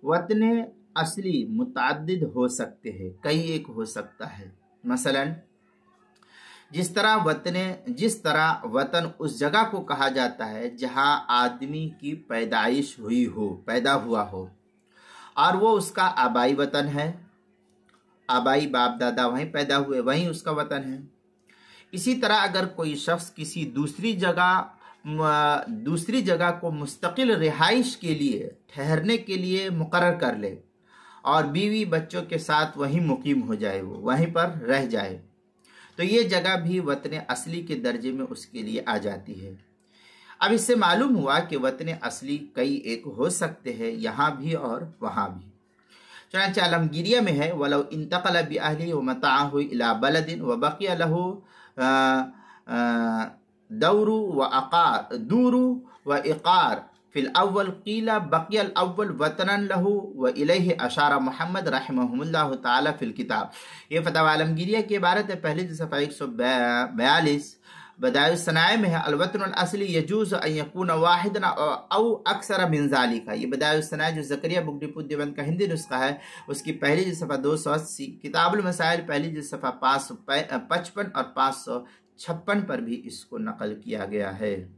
वतन असली मुतअद्दिद हो सकते हैं, कई एक हो सकता है। मसलन जिस तरह वतन उस जगह को कहा जाता है जहां आदमी की पैदाइश हुई हो, पैदा हुआ हो, और वो उसका आबाई वतन है, आबाई बाप दादा वहीं पैदा हुए, वहीं उसका वतन है। इसी तरह अगर कोई शख्स किसी दूसरी जगह को मुस्तकिल रिहाइश के लिए, ठहरने के लिए मुकर्रर कर ले और बीवी बच्चों के साथ वहीं मुकीम हो जाए, वो वहीं पर रह जाए, तो ये जगह भी वतन असली के दर्जे में उसके लिए आ जाती है। अब इससे मालूम हुआ कि वतन असली कई एक हो सकते हैं, यहाँ भी और वहाँ भी। चुनांचे आलमगीरिया में है, वलौ इंतक़ल बिअहलिही व मताअहु इला बलदिन व बक़िया लहू दूरू व इक़ार फिल अव्वल क़ीला बक़ियल अव्वल वतनन लहू व इलैहि अशारा मोहम्मद रहमहुल्लाह ताला फिल किताब। ये फतवा आलमगीरिया की इबारत है, पहली सफ़ा 142 बदायुस्सनाए में है। अलवतनुल असली यजूज़ अन यकून वाहिदन औ अक्सर मिन ज़ालिका। ये बदायुस्सनाए जो ज़करिया बुगडीपुर देवबंद का हिंदी नुस्खा है, उसकी पहली सफ़ा 280, किताबुल मसाइल पहली सफ़ा 555 और 556 पर भी इसको नकल किया गया है।